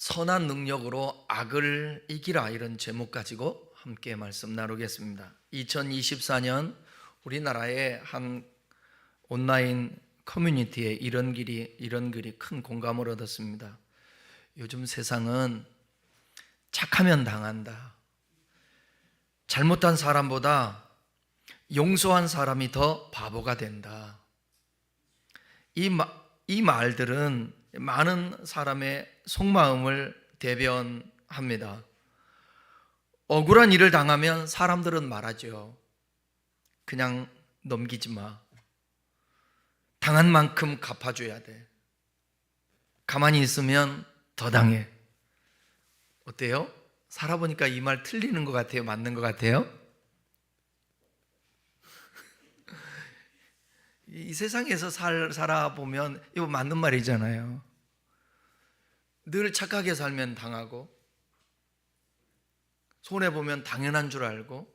선한 능력으로 악을 이기라, 이런 제목 가지고 함께 말씀 나누겠습니다. 2024년 우리나라의 한 온라인 커뮤니티에 이런 글이 큰 공감을 얻었습니다. 요즘 세상은 착하면 당한다, 잘못한 사람보다 용서한 사람이 더 바보가 된다. 이 말들은 많은 사람의 속마음을 대변합니다. 억울한 일을 당하면 사람들은 말하죠. 그냥 넘기지 마. 당한 만큼 갚아줘야 돼. 가만히 있으면 더 당해. 어때요? 살아보니까 이 말 틀리는 것 같아요? 맞는 것 같아요? 이 세상에서 살아보면 이거 맞는 말이잖아요. 늘 착하게 살면 당하고, 손해보면 당연한 줄 알고,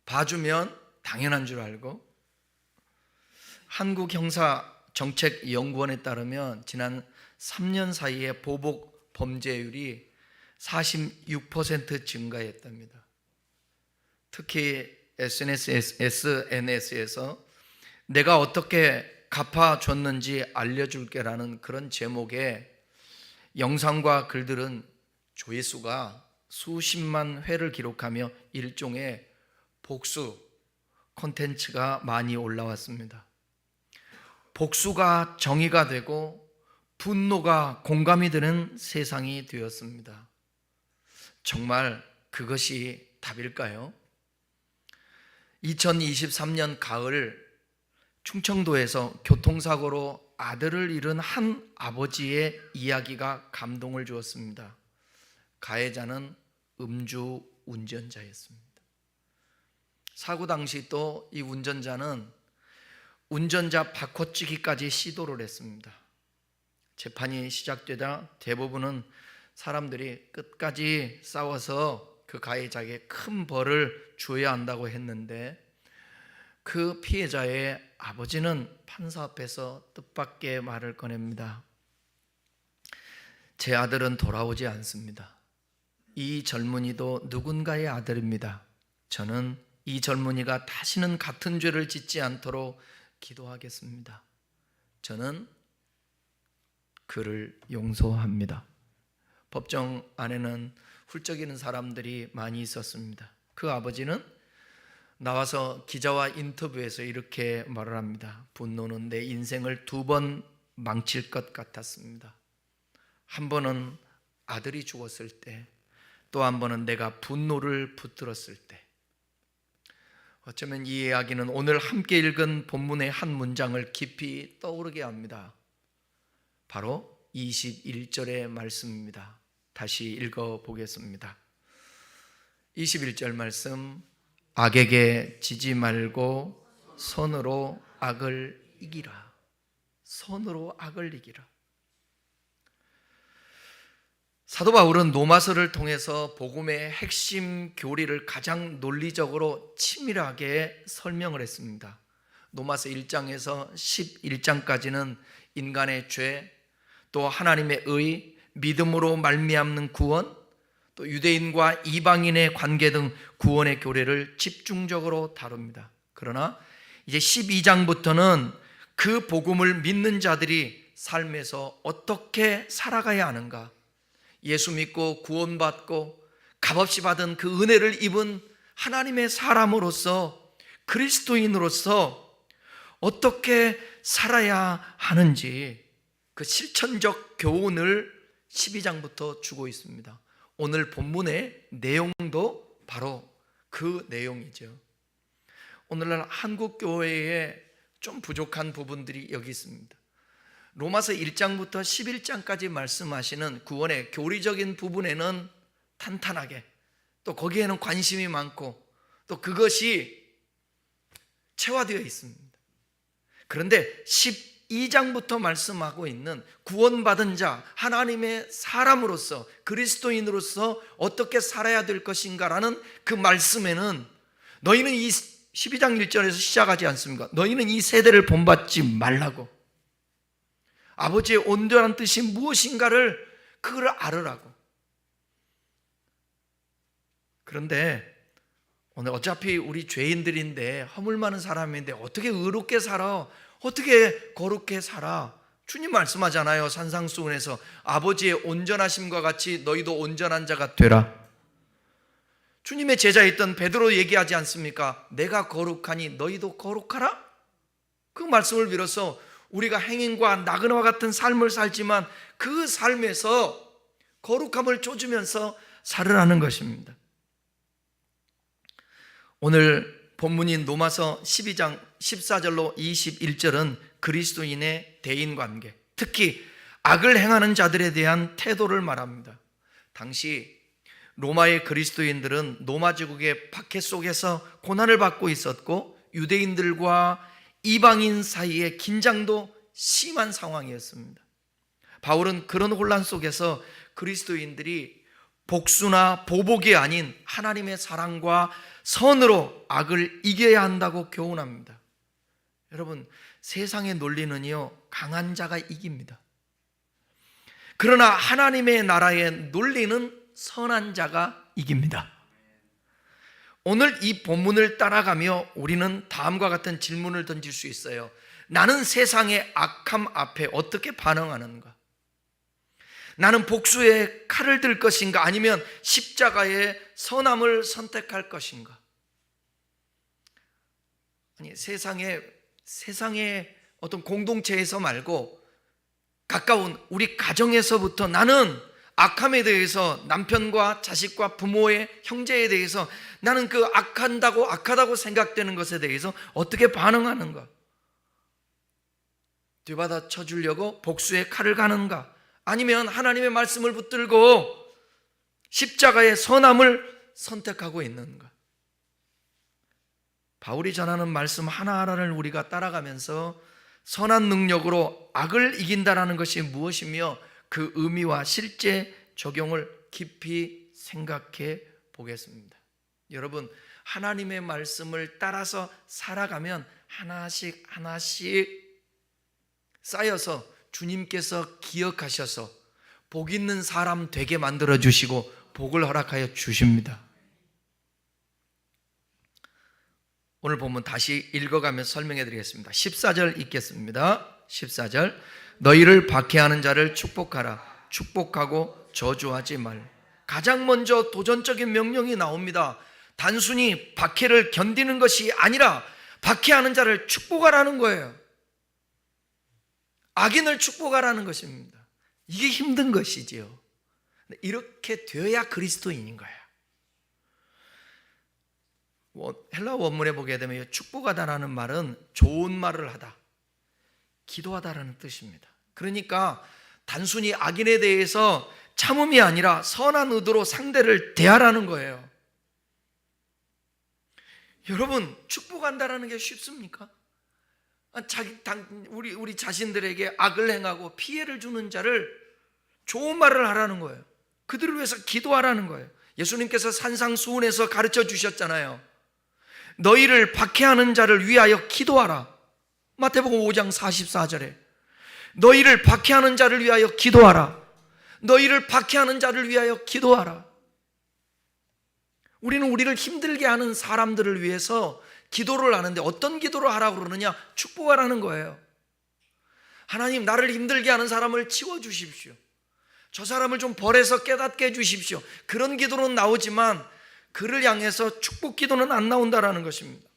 봐주면 당연한 줄 알고. 한국형사정책연구원에 따르면 지난 3년 사이에 보복 범죄율이 46% 증가했답니다. 특히 SNS에서 내가 어떻게 갚아줬는지 알려줄게라는 그런 제목의 영상과 글들은 조회수가 수십만 회를 기록하며 일종의 복수 콘텐츠가 많이 올라왔습니다. 복수가 정의가 되고 분노가 공감이 되는 세상이 되었습니다. 정말 그것이 답일까요? 2023년 가을, 충청도에서 교통사고로 아들을 잃은 한 아버지의 이야기가 감동을 주었습니다. 가해자는 음주 운전자였습니다. 사고 당시 또 이 운전자는 운전자 바꿔치기까지 시도를 했습니다. 재판이 시작되자 대부분은 사람들이 끝까지 싸워서 그 가해자에게 큰 벌을 줘야 한다고 했는데, 그 피해자의 아버지는 판사 앞에서 뜻밖의 말을 꺼냅니다. 제 아들은 돌아오지 않습니다. 이 젊은이도 누군가의 아들입니다. 저는 이 젊은이가 다시는 같은 죄를 짓지 않도록 기도하겠습니다. 저는 그를 용서합니다. 법정 안에는 훌쩍이는 사람들이 많이 있었습니다. 그 아버지는 나와서 기자와 인터뷰에서 이렇게 말을 합니다. 분노는 내 인생을 2번 망칠 것 같았습니다. 한 번은 아들이 죽었을 때, 또 한 번은 내가 분노를 붙들었을 때. 어쩌면 이 이야기는 오늘 함께 읽은 본문의 한 문장을 깊이 떠오르게 합니다. 바로 21절의 말씀입니다. 다시 읽어보겠습니다. 21절 말씀, 악에게 지지 말고 선으로 악을 이기라. 선으로 악을 이기라. 사도 바울은 로마서를 통해서 복음의 핵심 교리를 가장 논리적으로 치밀하게 설명을 했습니다. 로마서 1장에서 11장까지는 인간의 죄, 또 하나님의 의, 믿음으로 말미암는 구원, 또 유대인과 이방인의 관계 등 구원의 교리를 집중적으로 다룹니다. 그러나 이제 12장부터는 그 복음을 믿는 자들이 삶에서 어떻게 살아가야 하는가, 예수 믿고 구원받고 값없이 받은 그 은혜를 입은 하나님의 사람으로서, 그리스도인으로서 어떻게 살아야 하는지 그 실천적 교훈을 12장부터 주고 있습니다. 오늘 본문의 내용도 바로 그 내용이죠. 오늘날 한국 교회에 좀 부족한 부분들이 여기 있습니다. 로마서 1장부터 11장까지 말씀하시는 구원의 교리적인 부분에는 탄탄하게, 또 거기에는 관심이 많고, 또 그것이 체화되어 있습니다. 그런데 12장부터 말씀하고 있는 구원받은 자, 하나님의 사람으로서, 그리스도인으로서 어떻게 살아야 될 것인가라는 그 말씀에는, 너희는 이 12장 1절에서 시작하지 않습니까? 너희는 이 세대를 본받지 말라고, 아버지의 온전한 뜻이 무엇인가를 그걸 알으라고. 그런데 오늘 어차피 우리 죄인들인데, 허물 많은 사람인데 어떻게 의롭게 살아? 어떻게 거룩해 살아? 주님 말씀하잖아요. 산상수훈에서 아버지의 온전하심과 같이 너희도 온전한 자가 되라. 주님의 제자였던 베드로 얘기하지 않습니까? 내가 거룩하니 너희도 거룩하라? 그 말씀을 빌어서 우리가 행인과 나그네와 같은 삶을 살지만 그 삶에서 거룩함을 쫓으면서 살으라는 것입니다. 오늘 본문인 로마서 12장 14절로 21절은 그리스도인의 대인관계, 특히 악을 행하는 자들에 대한 태도를 말합니다. 당시 로마의 그리스도인들은 로마 제국의 박해 속에서 고난을 받고 있었고, 유대인들과 이방인 사이에 긴장도 심한 상황이었습니다. 바울은 그런 혼란 속에서 그리스도인들이 복수나 보복이 아닌 하나님의 사랑과 선으로 악을 이겨야 한다고 교훈합니다. 여러분, 세상의 논리는요, 강한 자가 이깁니다. 그러나 하나님의 나라의 논리는 선한 자가 이깁니다. 오늘 이 본문을 따라가며 우리는 다음과 같은 질문을 던질 수 있어요. 나는 세상의 악함 앞에 어떻게 반응하는가? 나는 복수의 칼을 들 것인가? 아니면 십자가의 선함을 선택할 것인가? 아니, 세상의 어떤 공동체에서 말고 가까운 우리 가정에서부터 나는 악함에 대해서, 남편과 자식과 부모의 형제에 대해서 나는 그 악하다고 생각되는 것에 대해서 어떻게 반응하는가? 뒤받아 쳐주려고 복수의 칼을 가는가? 아니면 하나님의 말씀을 붙들고 십자가의 선함을 선택하고 있는가? 바울이 전하는 말씀 하나하나를 우리가 따라가면서 선한 능력으로 악을 이긴다는 것이 무엇이며 그 의미와 실제 적용을 깊이 생각해 보겠습니다. 여러분, 하나님의 말씀을 따라서 살아가면 하나씩 쌓여서 주님께서 기억하셔서 복 있는 사람 되게 만들어 주시고 복을 허락하여 주십니다. 오늘 본문 다시 읽어가면서 설명해 드리겠습니다. 14절 읽겠습니다. 14절, 너희를 박해하는 자를 축복하라. 축복하고 저주하지 말. 가장 먼저 도전적인 명령이 나옵니다. 단순히 박해를 견디는 것이 아니라 박해하는 자를 축복하라는 거예요. 악인을 축복하라는 것입니다. 이게 힘든 것이지요. 이렇게 되어야 그리스도인인 거예요. 헬라 원문에 보게 되면 축복하다라는 말은 좋은 말을 하다, 기도하다라는 뜻입니다. 그러니까 단순히 악인에 대해서 참음이 아니라 선한 의도로 상대를 대하라는 거예요. 여러분, 축복한다라는 게 쉽습니까? 우리 자신들에게 악을 행하고 피해를 주는 자를 좋은 말을 하라는 거예요. 그들을 위해서 기도하라는 거예요. 예수님께서 산상수훈에서 가르쳐 주셨잖아요. 너희를 박해하는 자를 위하여 기도하라. 마태복음 5장 44절에 너희를 박해하는 자를 위하여 기도하라. 너희를 박해하는 자를 위하여 기도하라. 우리는 우리를 힘들게 하는 사람들을 위해서 기도를 하는데 어떤 기도를 하라고 그러느냐? 축복하라는 거예요. 하나님, 나를 힘들게 하는 사람을 치워주십시오. 저 사람을 좀 벌해서 깨닫게 해주십시오. 그런 기도는 나오지만 그를 향해서 축복 기도는 안 나온다라는 것입니다.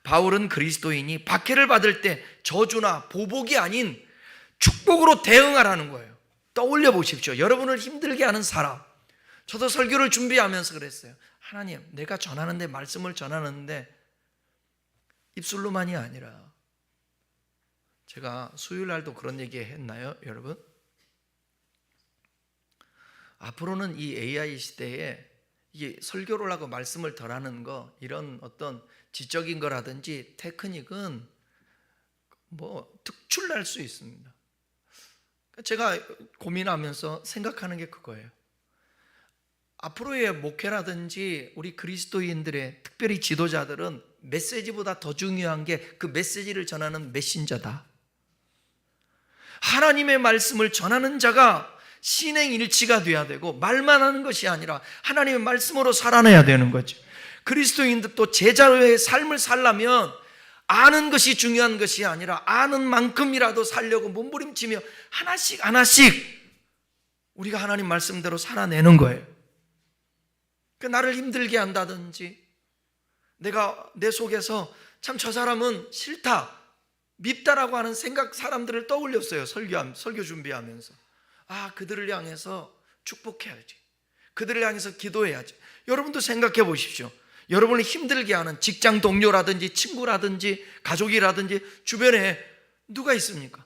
바울은 그리스도인이 박해를 받을 때 저주나 보복이 아닌 축복으로 대응하라는 거예요. 떠올려 보십시오. 여러분을 힘들게 하는 사람. 저도 설교를 준비하면서 그랬어요. 하나님, 내가 전하는데, 말씀을 전하는데 입술로만이 아니라, 제가 수요일 날도 그런 얘기 했나요, 여러분? 앞으로는 이 AI 시대에 이게 설교를 하고 말씀을 덜하는 거, 이런 어떤 지적인 거라든지 테크닉은 특출날 수 있습니다. 제가 고민하면서 생각하는 게 그거예요. 앞으로의 목회라든지 우리 그리스도인들의, 특별히 지도자들은 메시지보다 더 중요한 게 그 메시지를 전하는 메신저다. 하나님의 말씀을 전하는 자가 신행일치가 돼야 되고, 말만 하는 것이 아니라 하나님의 말씀으로 살아내야 되는 거죠. 그리스도인들도 제자의 삶을 살려면 아는 것이 중요한 것이 아니라 아는 만큼이라도 살려고 몸부림치며 하나씩 하나씩 우리가 하나님 말씀대로 살아내는 거예요. 나를 힘들게 한다든지, 내가 내 속에서 참 저 사람은 싫다, 밉다라고 하는 생각, 사람들을 떠올렸어요. 설교 준비하면서. 그들을 향해서 축복해야지, 그들을 향해서 기도해야지. 여러분도 생각해 보십시오. 여러분을 힘들게 하는 직장 동료라든지 친구라든지 가족이라든지 주변에 누가 있습니까?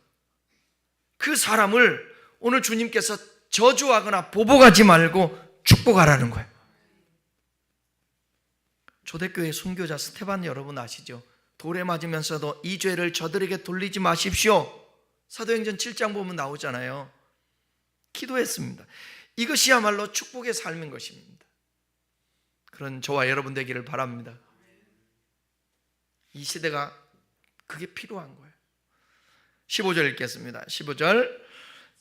그 사람을 오늘 주님께서 저주하거나 보복하지 말고 축복하라는 거예요. 초대교회 순교자 스테반 여러분 아시죠? 돌에 맞으면서도 이 죄를 저들에게 돌리지 마십시오. 사도행전 7장 보면 나오잖아요. 기도했습니다. 이것이야말로 축복의 삶인 것입니다. 그런 저와 여러분 되기를 바랍니다. 이 시대가 그게 필요한 거예요. 15절 읽겠습니다. 15절,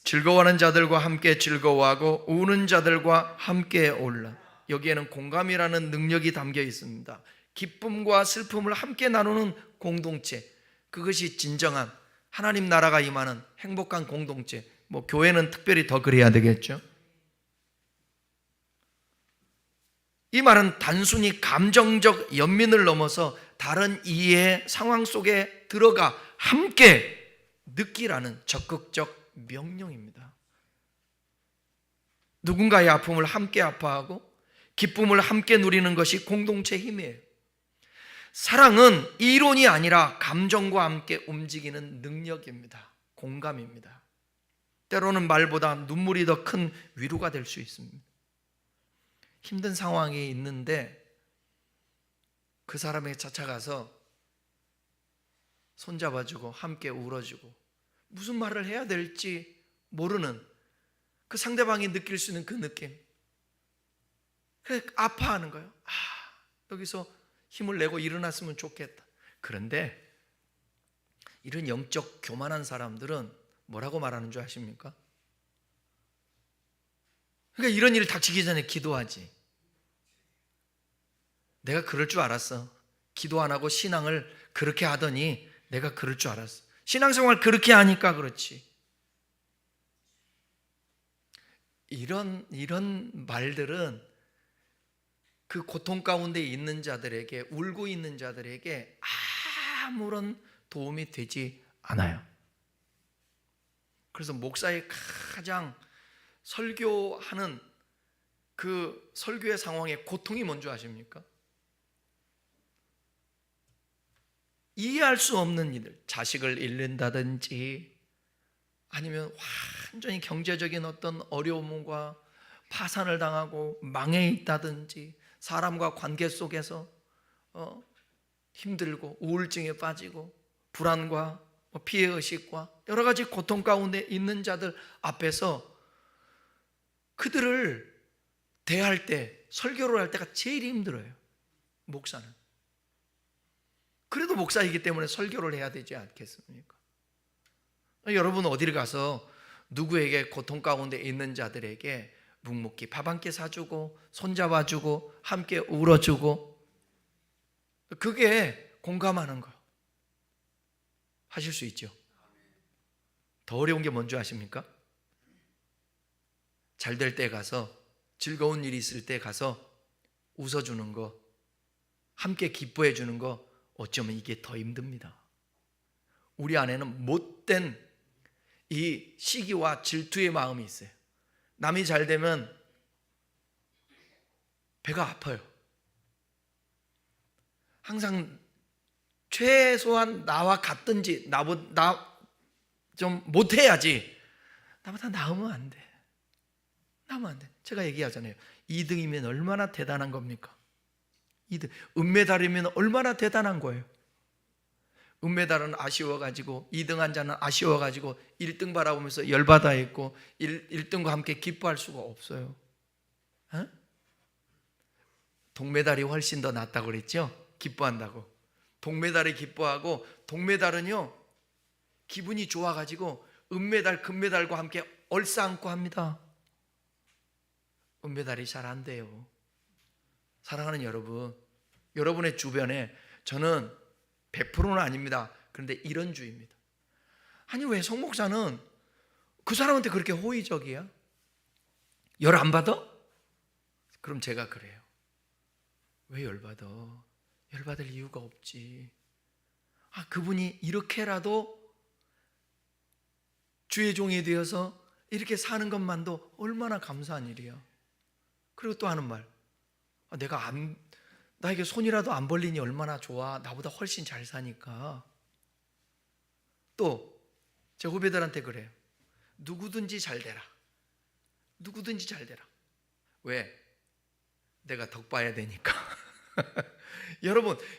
즐거워하는 자들과 함께 즐거워하고 우는 자들과 함께 울라. 여기에는 공감이라는 능력이 담겨 있습니다. 기쁨과 슬픔을 함께 나누는 공동체, 그것이 진정한 하나님 나라가 임하는 행복한 공동체. 교회는 특별히 더 그래야 되겠죠. 이 말은 단순히 감정적 연민을 넘어서 다른 이해의 상황 속에 들어가 함께 느끼라는 적극적 명령입니다. 누군가의 아픔을 함께 아파하고 기쁨을 함께 누리는 것이 공동체의 힘이에요. 사랑은 이론이 아니라 감정과 함께 움직이는 능력입니다. 공감입니다. 때로는 말보다 눈물이 더 큰 위로가 될 수 있습니다. 힘든 상황이 있는데 그 사람에게 찾아가서 손잡아주고 함께 울어주고, 무슨 말을 해야 될지 모르는 그 상대방이 느낄 수 있는 그 느낌, 아파하는 거예요. 여기서 힘을 내고 일어났으면 좋겠다. 그런데 이런 영적 교만한 사람들은 뭐라고 말하는 줄 아십니까? 그러니까 이런 일 닥치기 전에 기도하지. 내가 그럴 줄 알았어. 기도 안 하고 신앙을 그렇게 하더니 내가 그럴 줄 알았어. 신앙생활 그렇게 하니까 그렇지. 이런 말들은 그 고통 가운데 있는 자들에게, 울고 있는 자들에게 아무런 도움이 되지 않아요. 그래서 목사의 가장 설교하는 그 설교의 상황의 고통이 뭔지 아십니까? 이해할 수 없는 일들, 자식을 잃는다든지 아니면 완전히 경제적인 어떤 어려움과 파산을 당하고 망해 있다든지, 사람과 관계 속에서 힘들고 우울증에 빠지고 불안과 피해의식과 여러 가지 고통 가운데 있는 자들 앞에서 그들을 대할 때, 설교를 할 때가 제일 힘들어요. 목사는. 그래도 목사이기 때문에 설교를 해야 되지 않겠습니까? 여러분 어디를 가서 누구에게 고통 가운데 있는 자들에게 묵묵히 밥 한 끼 사주고 손잡아주고 함께 울어주고, 그게 공감하는 거 하실 수 있죠. 더 어려운 게 뭔지 아십니까? 잘 될 때 가서, 즐거운 일이 있을 때 가서 웃어주는 거, 함께 기뻐해 주는 거, 어쩌면 이게 더 힘듭니다. 우리 안에는 못된 이 시기와 질투의 마음이 있어요. 남이 잘 되면 배가 아파요. 항상 최소한 나와 같든지 나 좀 못해야지, 나보다 나으면 안 돼. 나으면 안 돼. 제가 얘기하잖아요. 2등이면 얼마나 대단한 겁니까? 2등. 은메달이면 얼마나 대단한 거예요. 은메달은 아쉬워가지고 2등 한 자는 아쉬워가지고 1등 바라보면서 열받아 있고 1등과 함께 기뻐할 수가 없어요. 동메달이 훨씬 더 낫다고 그랬죠? 기뻐한다고. 동메달이 기뻐하고, 동메달은요 기분이 좋아가지고 은메달, 금메달과 함께 얼싸안고 합니다. 은메달이 잘 안 돼요. 사랑하는 여러분, 여러분의 주변에 저는 100%는 아닙니다. 그런데 이런 주의입니다. 아니 왜 송 목사는 그 사람한테 그렇게 호의적이야? 열 안 받아? 그럼 제가 그래요. 왜 열받아? 열받을 이유가 없지. 그분이 이렇게라도 주의 종이 되어서 이렇게 사는 것만도 얼마나 감사한 일이야. 그리고 또 하는 말, 나에게 손이라도 안 벌리니 얼마나 좋아. 나보다 훨씬 잘 사니까. 또 제 후배들한테 그래요. 누구든지 잘 되라. 누구든지 잘 되라. 왜? 내가 덕 봐야 되니까.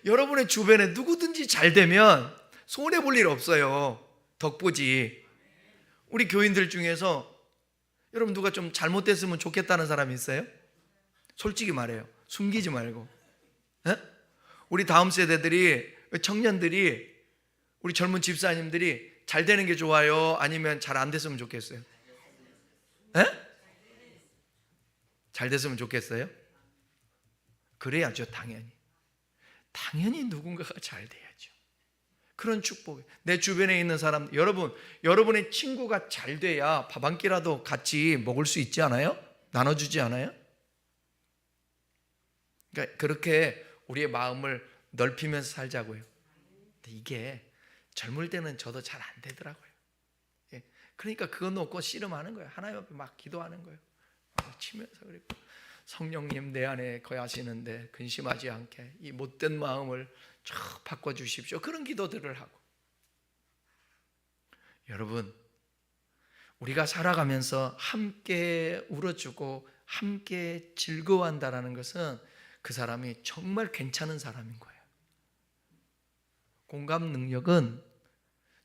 여러분의 주변에 누구든지 잘 되면 손해 볼 일 없어요. 덕 보지. 우리 교인들 중에서 여러분 누가 좀 잘못됐으면 좋겠다는 사람이 있어요? 솔직히 말해요. 숨기지 말고. 에? 우리 다음 세대들이, 청년들이, 우리 젊은 집사님들이 잘 되는 게 좋아요? 아니면 잘 안 됐으면 좋겠어요? 에? 잘 됐으면 좋겠어요? 그래야죠. 당연히 누군가가 잘 돼야죠. 그런 축복. 내 주변에 있는 사람, 여러분의 친구가 잘 돼야 밥 한 끼라도 같이 먹을 수 있지 않아요? 나눠주지 않아요? 그러니까 그렇게 우리의 마음을 넓히면서 살자고요. 근데 이게 젊을 때는 저도 잘 안 되더라고요. 그러니까 그거 놓고 씨름하는 거예요. 하나님 앞에 막 기도하는 거예요. 치면서. 그리고 성령님 내 안에 거하시는데 근심하지 않게 이 못된 마음을 쫙 바꿔주십시오. 그런 기도들을 하고. 여러분, 우리가 살아가면서 함께 울어주고 함께 즐거워한다는 것은 그 사람이 정말 괜찮은 사람인 거예요. 공감 능력은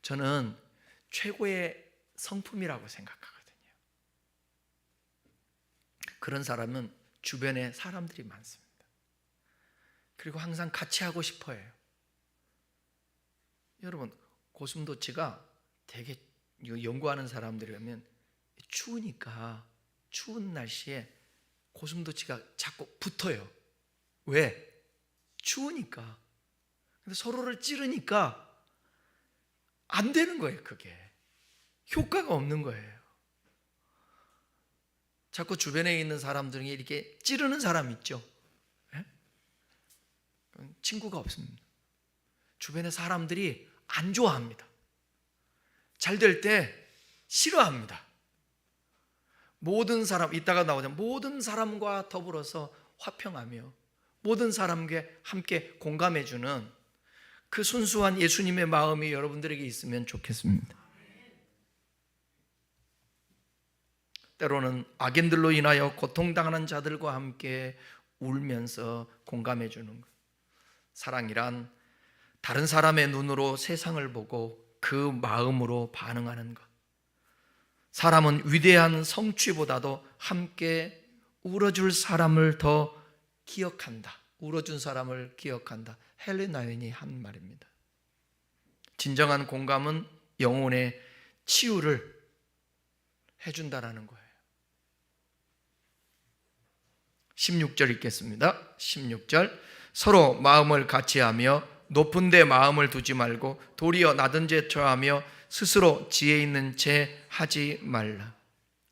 저는 최고의 성품이라고 생각하거든요. 그런 사람은 주변에 사람들이 많습니다. 그리고 항상 같이 하고 싶어 해요. 여러분, 고슴도치가 되게 연구하는 사람들이라면 추우니까 추운 날씨에 고슴도치가 자꾸 붙어요. 왜? 추우니까. 근데 서로를 찌르니까 안 되는 거예요. 그게 효과가 없는 거예요. 자꾸 주변에 있는 사람들이 이렇게 찌르는 사람 있죠? 네? 친구가 없습니다. 주변에 사람들이 안 좋아합니다. 잘 될 때 싫어합니다. 모든 사람, 이따가 나오잖아요. 모든 사람과 더불어서 화평하며 모든 사람과 함께 공감해주는 그 순수한 예수님의 마음이 여러분들에게 있으면 좋겠습니다. 때로는 악인들로 인하여 고통당하는 자들과 함께 울면서 공감해 주는 것. 사랑이란 다른 사람의 눈으로 세상을 보고 그 마음으로 반응하는 것. 사람은 위대한 성취보다도 함께 울어줄 사람을 더 기억한다. 울어준 사람을 기억한다. 헬렌 나연이 한 말입니다. 진정한 공감은 영혼의 치유를 해준다라는 거예요. 16절 읽겠습니다. 16절 서로 마음을 같이하며 높은 데 마음을 두지 말고 도리어 낮은 데 처하며 스스로 지혜 있는 채 하지 말라.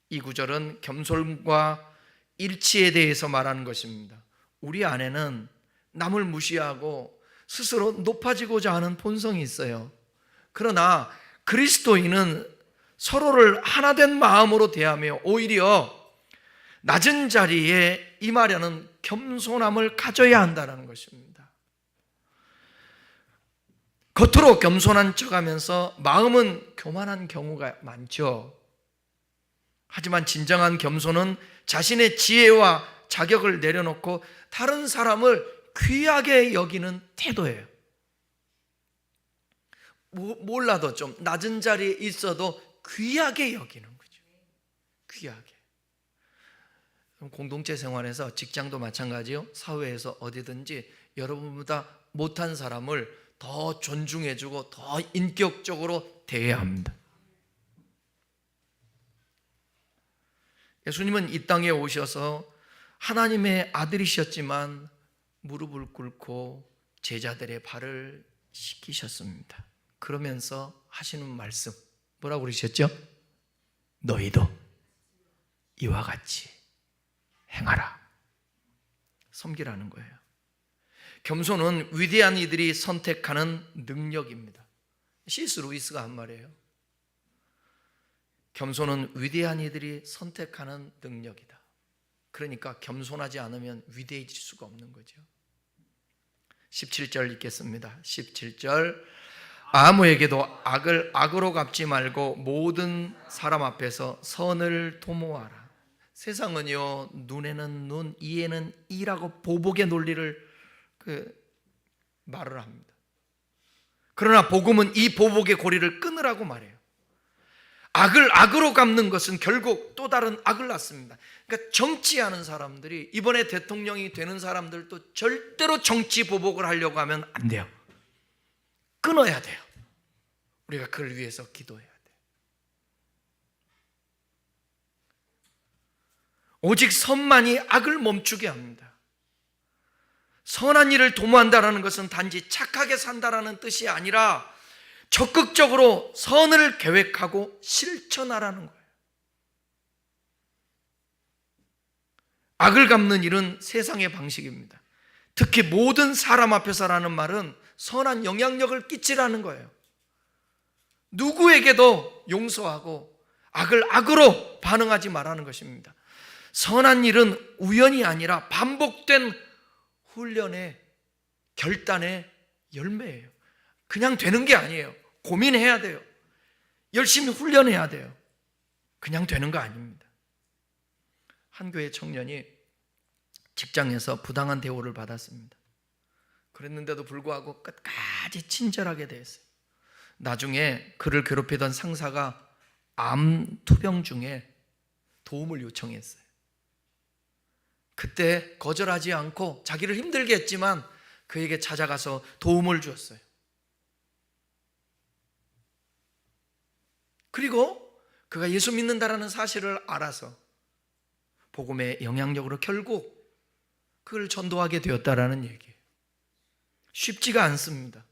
이 구절은 겸손과 일치에 대해서 말하는 것입니다. 우리 안에는 남을 무시하고 스스로 높아지고자 하는 본성이 있어요. 그러나 그리스도인은 서로를 하나된 마음으로 대하며 오히려 낮은 자리에 임하려는 겸손함을 가져야 한다는 것입니다. 겉으로 겸손한 척하면서 마음은 교만한 경우가 많죠. 하지만 진정한 겸손은 자신의 지혜와 자격을 내려놓고 다른 사람을 귀하게 여기는 태도예요. 몰라도 좀 낮은 자리에 있어도 귀하게 여기는 거죠. 귀하게. 공동체 생활에서 직장도 마찬가지요. 사회에서 어디든지 여러분보다 못한 사람을 더 존중해주고 더 인격적으로 대해야 합니다. 예수님은 이 땅에 오셔서 하나님의 아들이셨지만 무릎을 꿇고 제자들의 발을 씻기셨습니다. 그러면서 하시는 말씀 뭐라고 그러셨죠? 너희도 이와 같이 행하라. 섬기라는 거예요. 겸손은 위대한 이들이 선택하는 능력입니다. C.S. 루이스가 한 말이에요. 겸손은 위대한 이들이 선택하는 능력이다. 그러니까 겸손하지 않으면 위대해질 수가 없는 거죠. 17절 읽겠습니다. 17절 아무에게도 악을 악으로 갚지 말고 모든 사람 앞에서 선을 도모하라. 세상은요, 눈에는 눈, 이에는 이라고 보복의 논리를 말을 합니다. 그러나 복음은 이 보복의 고리를 끊으라고 말해요. 악을 악으로 갚는 것은 결국 또 다른 악을 낳습니다. 그러니까 정치하는 사람들이, 이번에 대통령이 되는 사람들도 절대로 정치 보복을 하려고 하면 안 돼요. 끊어야 돼요. 우리가 그를 위해서 기도해야 돼요. 오직 선만이 악을 멈추게 합니다. 선한 일을 도모한다는 것은 단지 착하게 산다라는 뜻이 아니라 적극적으로 선을 계획하고 실천하라는 거예요. 악을 갚는 일은 세상의 방식입니다. 특히 모든 사람 앞에서라는 말은 선한 영향력을 끼치라는 거예요. 누구에게도 용서하고 악을 악으로 반응하지 말라는 것입니다. 선한 일은 우연이 아니라 반복된 훈련의 결단의 열매예요. 그냥 되는 게 아니에요. 고민해야 돼요. 열심히 훈련해야 돼요. 그냥 되는 거 아닙니다. 한 교회 청년이 직장에서 부당한 대우를 받았습니다. 그랬는데도 불구하고 끝까지 친절하게 대했어요. 나중에 그를 괴롭히던 상사가 암 투병 중에 도움을 요청했어요. 그때 거절하지 않고 자기를 힘들게 했지만 그에게 찾아가서 도움을 주었어요. 그리고 그가 예수 믿는다라는 사실을 알아서 복음의 영향력으로 결국 그를 전도하게 되었다라는 얘기예요. 쉽지가 않습니다.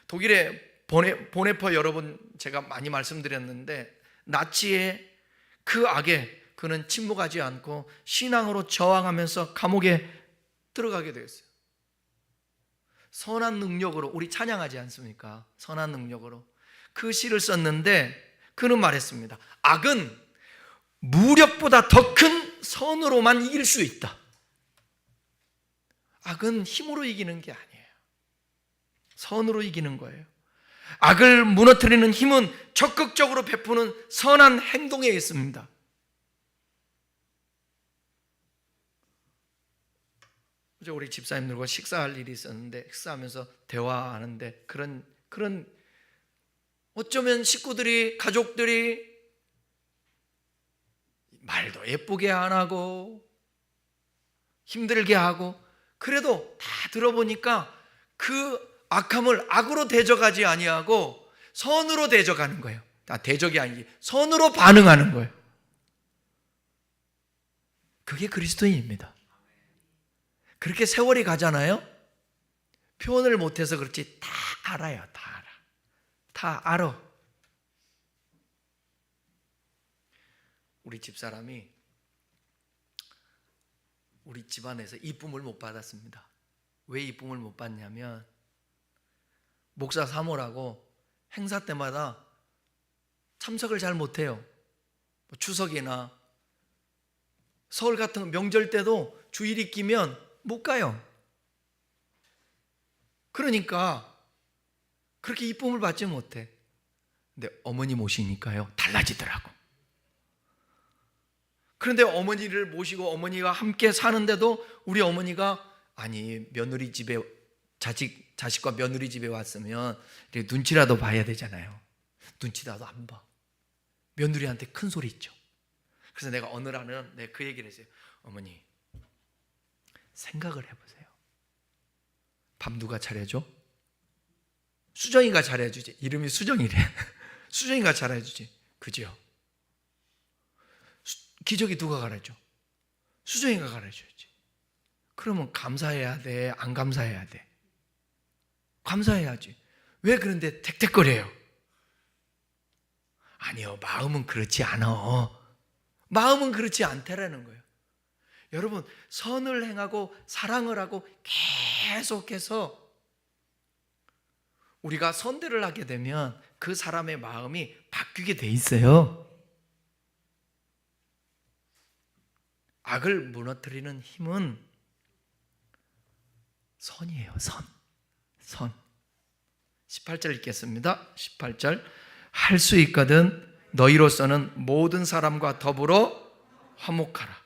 독일의 보네퍼 여러분 제가 많이 말씀드렸는데 나치의 그 악에 그는 침묵하지 않고 신앙으로 저항하면서 감옥에 들어가게 되었어요. 선한 능력으로, 우리 찬양하지 않습니까? 선한 능력으로 그 시를 썼는데 그는 말했습니다. 악은 무력보다 더 큰 선으로만 이길 수 있다. 악은 힘으로 이기는 게 아니에요. 선으로 이기는 거예요. 악을 무너뜨리는 힘은 적극적으로 베푸는 선한 행동에 있습니다. 어제 우리 집사님들과 식사할 일이 있었는데 식사하면서 대화하는데 그런 어쩌면 식구들이, 가족들이 말도 예쁘게 안 하고 힘들게 하고 그래도 다 들어보니까 그 악함을 악으로 대적하지 아니하고 선으로 대적하는 거예요. 대적이 아니지, 선으로 반응하는 거예요. 그게 그리스도인입니다. 그렇게 세월이 가잖아요. 표현을 못해서 그렇지 다 알아요. 다 알아. 우리 집사람이 우리 집안에서 이쁨을 못 받았습니다. 왜 이쁨을 못 받냐면 목사 사모라고 행사 때마다 참석을 잘 못해요. 추석이나 설 같은 명절 때도 주일이 끼면 못 가요. 그러니까 그렇게 이쁨을 받지 못해. 근데 어머니 모시니까요 달라지더라고. 그런데 어머니를 모시고 어머니가 함께 사는데도 우리 어머니가 아니 며느리 집에 자식과 며느리 집에 왔으면 눈치라도 봐야 되잖아요. 눈치라도 안 봐. 며느리한테 큰 소리 있죠. 그래서 내가 어느 날은 내가 그 얘기를 했어요. 어머니 생각을 해보세요. 밥 누가 차려줘? 수정이가 차려주지. 이름이 수정이래. 수정이가 차려주지. 그죠? 기저귀 누가 갈아줘? 수정이가 가르쳐줬지. 그러면 감사해야 돼? 안 감사해야 돼? 감사해야지. 왜 그런데 택택거려요? 아니요, 마음은 그렇지 않아. 마음은 그렇지 않다라는 거예요. 여러분, 선을 행하고 사랑을 하고 계속해서 우리가 선대를 하게 되면 그 사람의 마음이 바뀌게 돼 있어요. 악을 무너뜨리는 힘은 선이에요. 선. 18절 읽겠습니다. 18절. 할 수 있거든 너희로서는 모든 사람과 더불어 화목하라.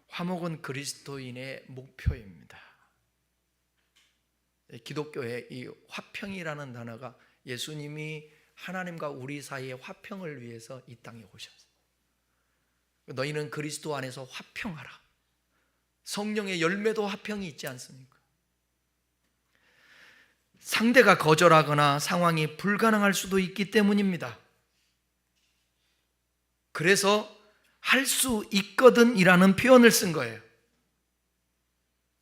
화목은 그리스도인의 목표입니다. 기독교의 이 화평이라는 단어가 예수님이 하나님과 우리 사이의 화평을 위해서 이 땅에 오셨어요. 너희는 그리스도 안에서 화평하라. 성령의 열매도 화평이 있지 않습니까? 상대가 거절하거나 상황이 불가능할 수도 있기 때문입니다. 그래서 할 수 있거든 이라는 표현을 쓴 거예요.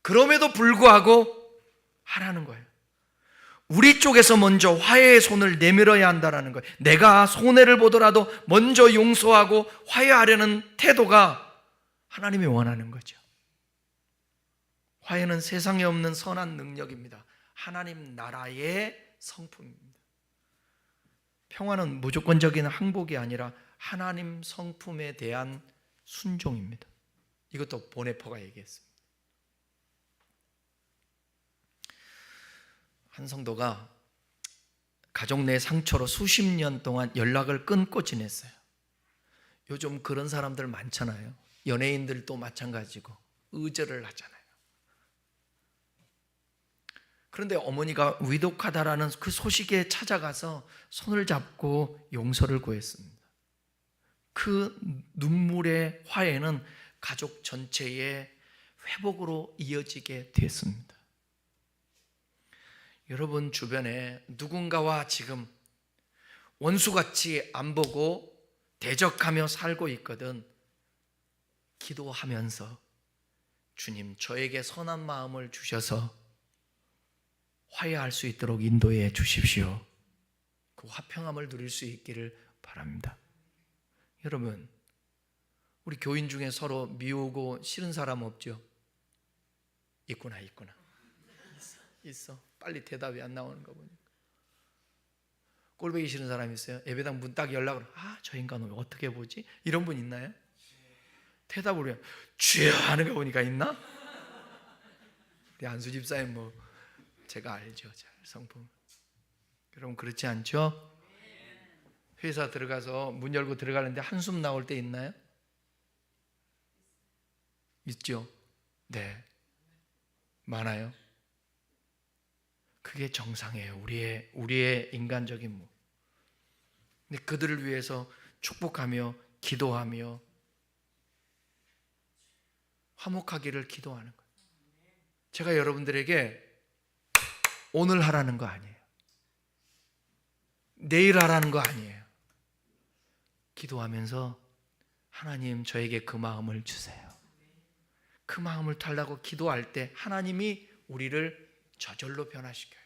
그럼에도 불구하고 하라는 거예요. 우리 쪽에서 먼저 화해의 손을 내밀어야 한다는 거예요. 내가 손해를 보더라도 먼저 용서하고 화해하려는 태도가 하나님이 원하는 거죠. 화해는 세상에 없는 선한 능력입니다. 하나님 나라의 성품입니다. 평화는 무조건적인 항복이 아니라 하나님 성품에 대한 순종입니다. 이것도 보네퍼가 얘기했습니다. 한 성도가 가족 내 상처로 수십 년 동안 연락을 끊고 지냈어요. 요즘 그런 사람들 많잖아요. 연예인들도 마찬가지고 의절을 하잖아요. 그런데 어머니가 위독하다라는 그 소식에 찾아가서 손을 잡고 용서를 구했습니다. 그 눈물의 화해는 가족 전체의 회복으로 이어지게 됐습니다. 여러분 주변에 누군가와 지금 원수같이 안 보고 대적하며 살고 있거든 기도하면서 주님 저에게 선한 마음을 주셔서 화해할 수 있도록 인도해 주십시오. 그 화평함을 누릴 수 있기를 바랍니다. 여러분, 우리 교인 중에 서로 미우고 싫은 사람 없죠? 있구나. 있어. 빨리 대답이 안 나오는 거 보니까. 꼴보기 싫은 사람 있어요? 예배당 문 딱 연락을 저 인간은 어떻게 보지? 이런 분 있나요? 대답을 해 주여 하는 거 보니까 있나? 우리 안수 집사님 제가 알죠. 잘 성품. 여러분 그렇지 않죠? 회사 들어가서 문 열고 들어가는데 한숨 나올 때 있나요? 있죠? 네. 많아요. 그게 정상이에요. 우리의 인간적인 뭐. 근데 그들을 위해서 축복하며 기도하며 화목하기를 기도하는 거예요. 제가 여러분들에게 오늘 하라는 거 아니에요. 내일 하라는 거 아니에요. 기도하면서 하나님 저에게 그 마음을 주세요. 그 마음을 달라고 기도할 때 하나님이 우리를 저절로 변화시켜요.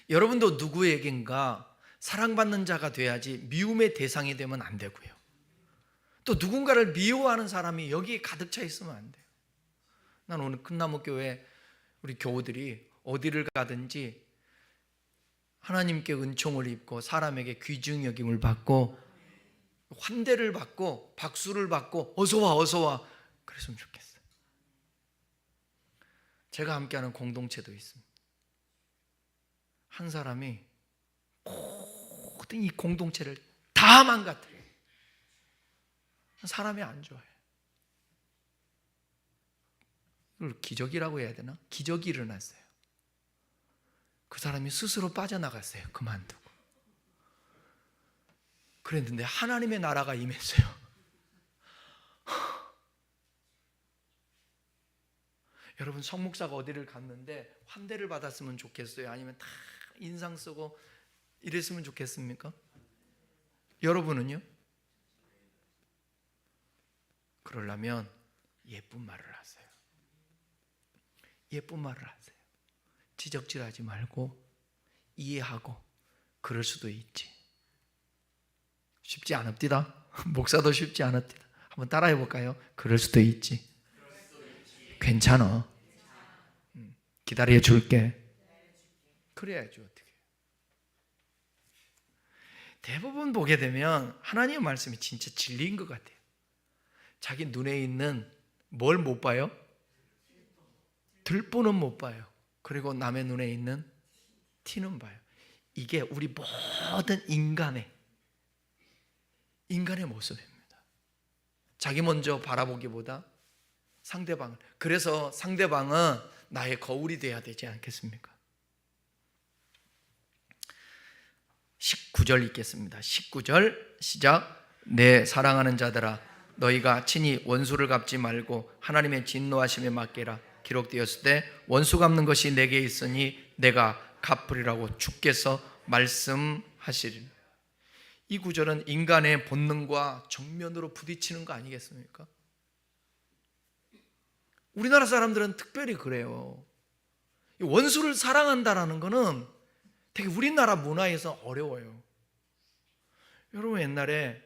여러분도 누구에겐가 사랑받는 자가 돼야지 미움의 대상이 되면 안 되고요. 또 누군가를 미워하는 사람이 여기에 가득 차 있으면 안 돼요. 난 오늘 큰나무교회 우리 교우들이 어디를 가든지 하나님께 은총을 입고 사람에게 귀중 여김을 받고 환대를 받고 박수를 받고 어서 와 그랬으면 좋겠어요. 제가 함께하는 공동체도 있습니다. 한 사람이 모든 이 공동체를 다 망가뜨려요. 사람이 안 좋아요. 이걸 기적이라고 해야 되나? 기적이 일어났어요. 그 사람이 스스로 빠져나갔어요. 그만두고. 그랬는데 하나님의 나라가 임했어요. 여러분 성목사가 어디를 갔는데 환대를 받았으면 좋겠어요? 아니면 다 인상 쓰고 이랬으면 좋겠습니까? 여러분은요? 그러려면 예쁜 말을 하세요. 예쁜 말을 하세요. 지적질하지 말고 이해하고 그럴 수도 있지. 쉽지 않읍디다. 목사도 쉽지 않읍디다. 한번 따라해 볼까요? 그럴 수도 있지. 괜찮아. 기다려 줄게. 그래야지 어떻게. 대부분 보게 되면 하나님의 말씀이 진짜 진리인 것 같아요. 자기 눈에 있는 뭘 못 봐요? 들보는 못 봐요. 그리고 남의 눈에 있는 티는 봐요. 이게 우리 모든 인간의 모습입니다. 자기 먼저 바라보기보다 상대방을. 그래서 상대방은 나의 거울이 돼야 되지 않겠습니까? 19절 읽겠습니다. 19절 시작. 내 사랑하는 자들아, 너희가 친히 원수를 갚지 말고 하나님의 진노하심에 맡기라. 기록되었을 때 원수 갚는 것이 내게 있으니 내가 갚으리라고 주께서 말씀하시리니. 이 구절은 인간의 본능과 정면으로 부딪히는 거 아니겠습니까? 우리나라 사람들은 특별히 그래요. 원수를 사랑한다라는 거는 되게 우리나라 문화에서 어려워요. 여러분 옛날에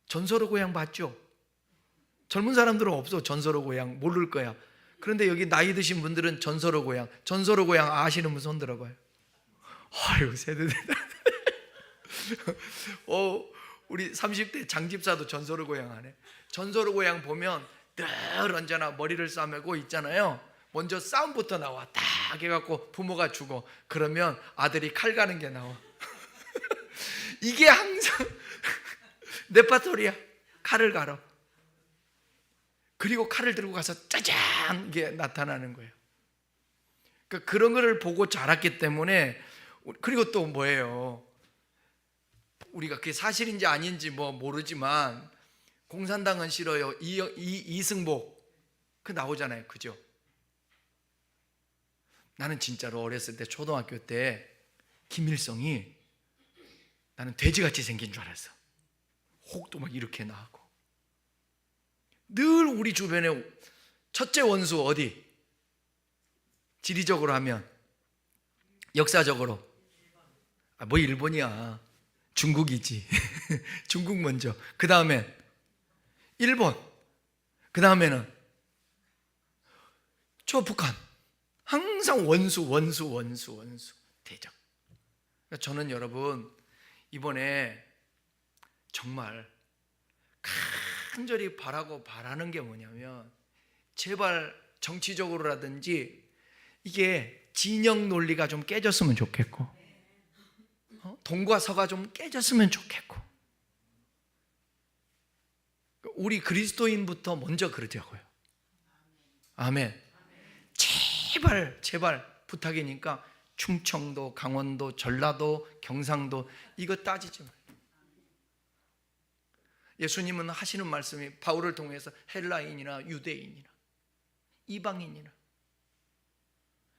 전설의 고향 봤죠? 젊은 사람들은 없어. 전설의 고향 모를 거야. 그런데 여기 나이 드신 분들은 전설의 고향 아시는 분 손 들어봐요. 아유 세대들. 우리 30대 장집사도 전설의 고향 하네. 전설의 고향 보면 늘 언제나 머리를 싸매고 있잖아요. 먼저 싸움부터 나와. 딱 해갖고 부모가 죽어. 그러면 아들이 칼 가는 게 나와. 이게 항상 레파토리야. 칼을 갈아. 그리고 칼을 들고 가서 짜잔 이게 나타나는 거예요. 그러니까 그런 거를 보고 자랐기 때문에. 그리고 또 뭐예요? 우리가 그게 사실인지 아닌지 뭐 모르지만 공산당은 싫어요. 이승복 그 나오잖아요. 그죠? 나는 진짜로 어렸을 때 초등학교 때 김일성이 나는 돼지같이 생긴 줄 알았어. 혹도 막 이렇게 나고. 늘 우리 주변에 첫째 원수 어디? 지리적으로 하면 역사적으로 뭐 일본이야. 중국이지. 중국 먼저. 그 다음에 일본. 그 다음에는 저 북한. 항상 원수 대적. 그러니까 저는 여러분 이번에 정말 간절히 바라는 게 뭐냐면 제발 정치적으로라든지 이게 진영 논리가 좀 깨졌으면 좋겠고 동과 서가 좀 깨졌으면 좋겠고 우리 그리스도인부터 먼저 그러자고요. 아멘. 제발 부탁이니까 충청도, 강원도, 전라도, 경상도 이거 따지지 말고. 예수님은 하시는 말씀이 바울을 통해서 헬라인이나 유대인이나 이방인이나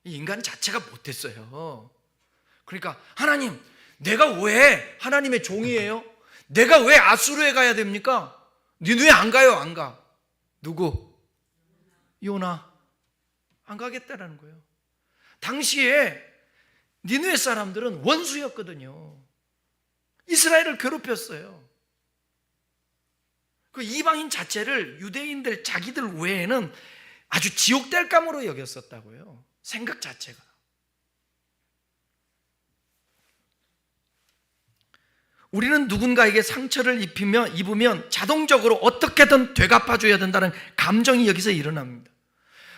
인간 자체가 못됐어요. 그러니까 하나님 내가 왜 하나님의 종이에요? 내가 왜 아수르에 가야 됩니까? 니네 안 가요? 안 가. 누구? 요나 안 가겠다라는 거예요. 당시에 니느웨 사람들은 원수였거든요. 이스라엘을 괴롭혔어요. 그 이방인 자체를 유대인들 자기들 외에는 아주 지옥될 감으로 여겼었다고요. 생각 자체가. 우리는 누군가에게 상처를 입으면 자동적으로 어떻게든 되갚아줘야 된다는 감정이 여기서 일어납니다.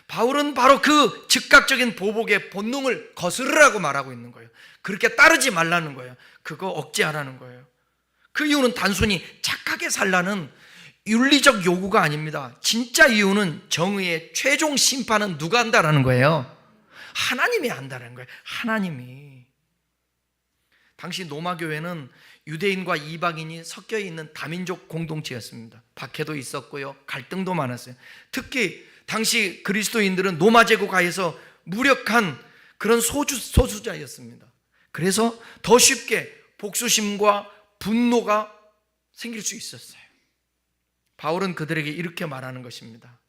바울은 바로 그 즉각적인 보복의 본능을 거스르라고 말하고 있는 거예요. 그렇게 따르지 말라는 거예요. 그거 억제하라는 거예요. 그 이유는 단순히 착하게 살라는 윤리적 요구가 아닙니다. 진짜 이유는 정의의 최종 심판은 누가 한다라는 거예요? 하나님이 한다는 거예요. 하나님이. 당시 로마교회는 유대인과 이방인이 섞여 있는 다민족 공동체였습니다. 박해도 있었고요. 갈등도 많았어요. 특히 당시 그리스도인들은 로마 제국 하에서 무력한 그런 소수자였습니다. 그래서 더 쉽게 복수심과 분노가 생길 수 있었어요. 바울은 그들에게 이렇게 말하는 것입니다.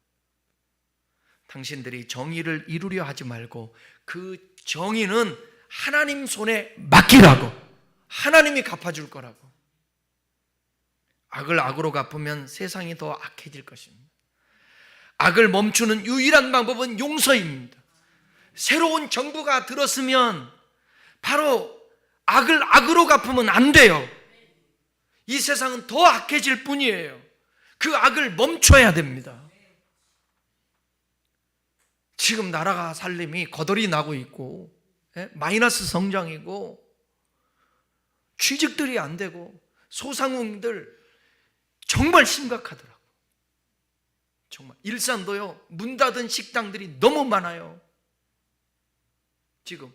당신들이 정의를 이루려 하지 말고 그 정의는 하나님 손에 맡기라고. 하나님이 갚아줄 거라고. 악을 악으로 갚으면 세상이 더 악해질 것입니다. 악을 멈추는 유일한 방법은 용서입니다. 새로운 정부가 들었으면 바로 악을 악으로 갚으면 안 돼요. 이 세상은 더 악해질 뿐이에요. 그 악을 멈춰야 됩니다. 지금 나라가 살림이 거덜이 나고 있고 마이너스 성장이고 취직들이 안 되고 소상공인들 정말 심각하더라고요. 정말 일산도요, 문 닫은 식당들이 너무 많아요. 지금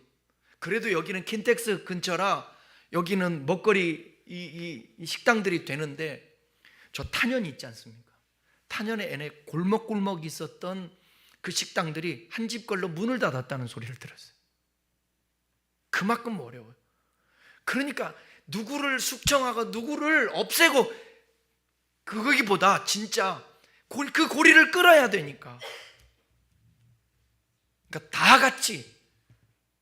그래도 여기는 킨텍스 근처라 여기는 먹거리 이 식당들이 되는데, 저 탄현이 있지 않습니까? 탄현에 애네 골목골목 있었던 그 식당들이 한 집 걸로 문을 닫았다는 소리를 들었어요. 그만큼 어려워요. 그러니까 누구를 숙청하고 누구를 없애고 그거기보다 진짜 그 고리를 끌어야 되니까. 그러니까 다 같이,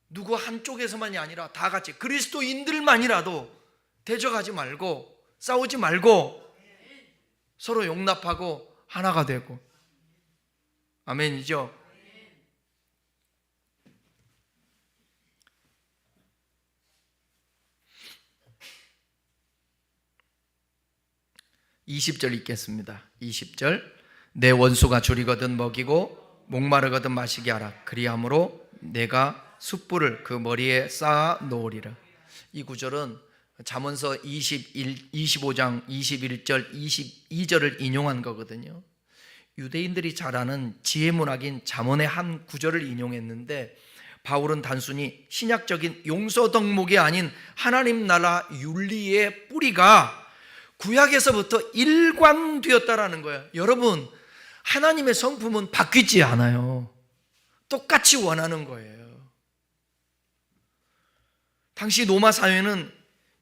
누구 한쪽에서만이 아니라 다 같이 그리스도인들만이라도 대적하지 말고 싸우지 말고 서로 용납하고 하나가 되고. 아멘이죠? 20절 읽겠습니다. 20절. 내 원수가 줄이거든 먹이고 목마르거든 마시게 하라. 그리함으로 내가 숯불을 그 머리에 쌓아 놓으리라. 이 구절은 잠언서 25장 21절 22절을 인용한 거거든요. 유대인들이 잘 아는 지혜문학인 잠언의 한 구절을 인용했는데, 바울은 단순히 신약적인 용서 덕목이 아닌 하나님 나라 윤리의 뿌리가 구약에서부터 일관되었다라는 거예요. 여러분, 하나님의 성품은 바뀌지 않아요. 똑같이 원하는 거예요. 당시 로마 사회는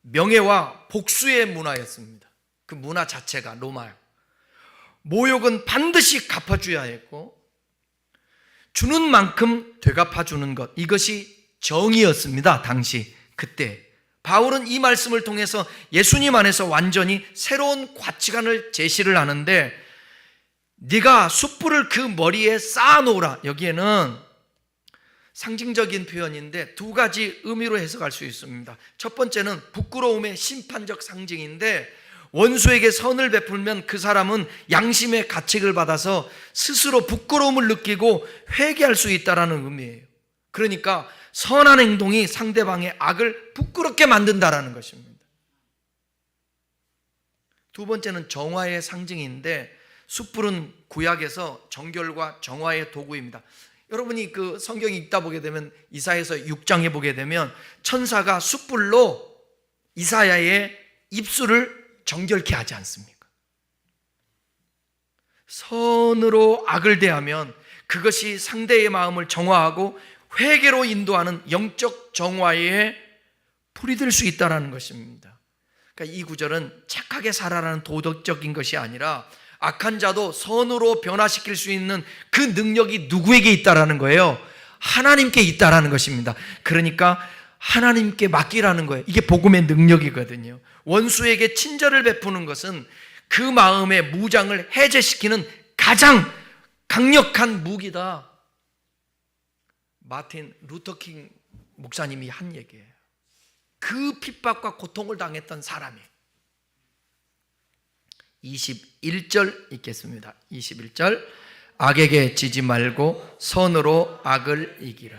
명예와 복수의 문화였습니다. 그 문화 자체가 로마요. 모욕은 반드시 갚아줘야 했고 주는 만큼 되갚아주는 것, 이것이 정의였습니다. 당시 그때 바울은 이 말씀을 통해서 예수님 안에서 완전히 새로운 가치관을 제시를 하는데, 네가 숯불을 그 머리에 쌓아놓으라. 여기에는 상징적인 표현인데 두 가지 의미로 해석할 수 있습니다. 첫 번째는 부끄러움의 심판적 상징인데, 원수에게 선을 베풀면 그 사람은 양심의 가책을 받아서 스스로 부끄러움을 느끼고 회개할 수 있다는 의미예요. 그러니까 선한 행동이 상대방의 악을 부끄럽게 만든다는 것입니다. 두 번째는 정화의 상징인데, 숯불은 구약에서 정결과 정화의 도구입니다. 여러분이 그 성경 읽다 보게 되면 이사야서 6장에 보게 되면 천사가 숯불로 이사야의 입술을 정결케 하지 않습니까? 선으로 악을 대하면 그것이 상대의 마음을 정화하고 회개로 인도하는 영적 정화에 풀이 될 수 있다는 것입니다. 그러니까 이 구절은 착하게 살아라는 도덕적인 것이 아니라 악한 자도 선으로 변화시킬 수 있는 그 능력이 누구에게 있다라는 거예요? 하나님께 있다라는 것입니다. 그러니까 하나님께 맡기라는 거예요. 이게 복음의 능력이거든요. 원수에게 친절을 베푸는 것은 그 마음의 무장을 해제시키는 가장 강력한 무기다. 마틴 루터킹 목사님이 한 얘기예요. 그 핍박과 고통을 당했던 사람이. 21절 읽겠습니다. 21절. 악에게 지지 말고 선으로 악을 이기라.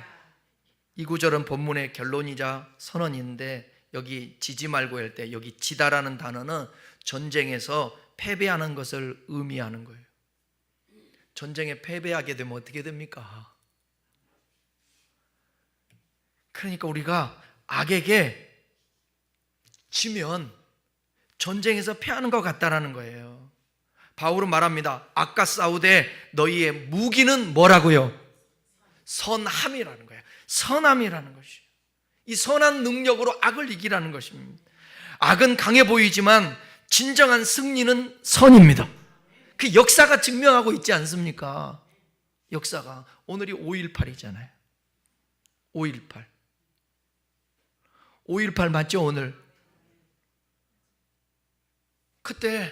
이 구절은 본문의 결론이자 선언인데, 여기 지지 말고 할 때 여기 지다라는 단어는 전쟁에서 패배하는 것을 의미하는 거예요. 전쟁에 패배하게 되면 어떻게 됩니까? 그러니까 우리가 악에게 지면 전쟁에서 패하는 것 같다라는 거예요. 바울은 말합니다. 악과 싸우되 너희의 무기는 뭐라고요? 선함이라는 거예요. 선함이라는 것이에요. 이 선한 능력으로 악을 이기라는 것입니다. 악은 강해 보이지만 진정한 승리는 선입니다. 그 역사가 증명하고 있지 않습니까? 역사가. 오늘이 5.18이잖아요. 5.18. 5.18 맞죠, 오늘? 그때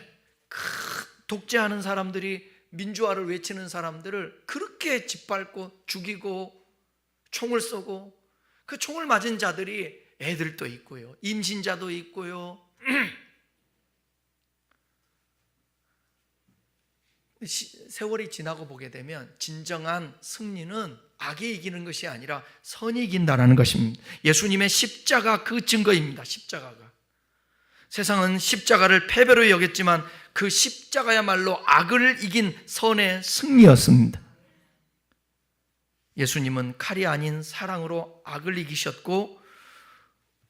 독재하는 사람들이, 민주화를 외치는 사람들을 그렇게 짓밟고 죽이고 총을 쏘고, 그 총을 맞은 자들이 애들도 있고요, 임신자도 있고요. 세월이 지나고 보게 되면 진정한 승리는 악이 이기는 것이 아니라 선이 이긴다라는 것입니다. 예수님의 십자가 그 증거입니다. 십자가가. 세상은 십자가를 패배로 여겼지만 그 십자가야말로 악을 이긴 선의 승리였습니다. 예수님은 칼이 아닌 사랑으로 악을 이기셨고,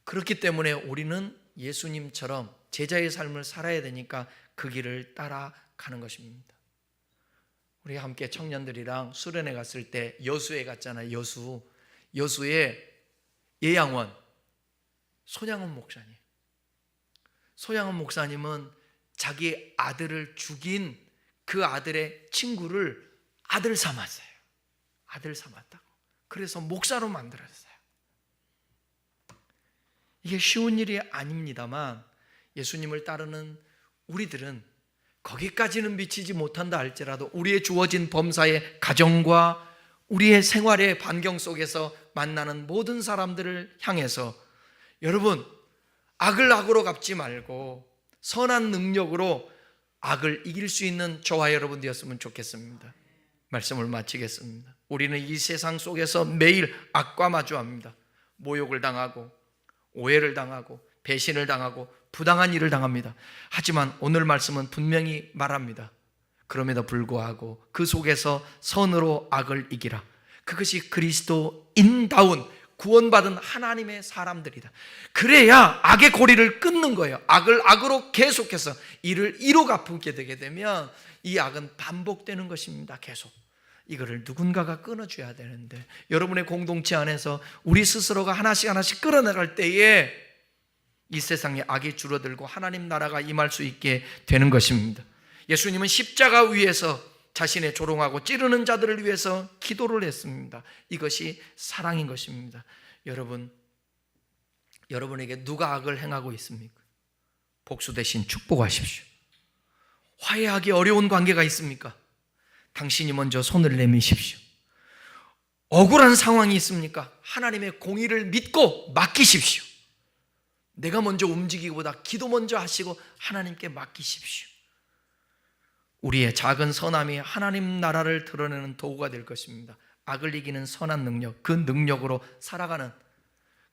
그렇기 때문에 우리는 예수님처럼 제자의 삶을 살아야 되니까 그 길을 따라가는 것입니다. 우리 함께 청년들이랑 수련회 갔을 때 여수에 갔잖아요. 여수의 예양원 손양원 목사님. 손양원 목사님은 자기 아들을 죽인 그 아들의 친구를 아들 삼았어요. 아들 삼았다고. 그래서 목사로 만들었어요. 이게 쉬운 일이 아닙니다만 예수님을 따르는 우리들은 거기까지는 미치지 못한다 할지라도 우리의 주어진 범사의 가정과 우리의 생활의 반경 속에서 만나는 모든 사람들을 향해서, 여러분, 악을 악으로 갚지 말고 선한 능력으로 악을 이길 수 있는 저와 여러분 되었으면 좋겠습니다. 말씀을 마치겠습니다. 우리는 이 세상 속에서 매일 악과 마주합니다. 모욕을 당하고 오해를 당하고 배신을 당하고 부당한 일을 당합니다. 하지만 오늘 말씀은 분명히 말합니다. 그럼에도 불구하고 그 속에서 선으로 악을 이기라. 그것이 그리스도인다운 구원받은 하나님의 사람들이다. 그래야 악의 고리를 끊는 거예요. 악을 악으로 계속해서 이를 이로 갚게 되게 되면 이 악은 반복되는 것입니다. 계속. 이거를 누군가가 끊어줘야 되는데, 여러분의 공동체 안에서 우리 스스로가 하나씩 끌어나갈 때에 이 세상에 악이 줄어들고 하나님 나라가 임할 수 있게 되는 것입니다. 예수님은 십자가 위에서 자신의 조롱하고 찌르는 자들을 위해서 기도를 했습니다. 이것이 사랑인 것입니다. 여러분에게 누가 악을 행하고 있습니까? 복수 대신 축복하십시오. 화해하기 어려운 관계가 있습니까? 당신이 먼저 손을 내미십시오. 억울한 상황이 있습니까? 하나님의 공의를 믿고 맡기십시오. 내가 먼저 움직이기보다 기도 먼저 하시고 하나님께 맡기십시오. 우리의 작은 선함이 하나님 나라를 드러내는 도구가 될 것입니다. 악을 이기는 선한 능력, 그 능력으로 살아가는,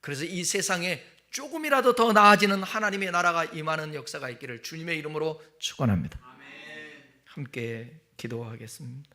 그래서 이 세상에 조금이라도 더 나아지는 하나님의 나라가 임하는 역사가 있기를 주님의 이름으로 축원합니다. 함께 기도하겠습니다.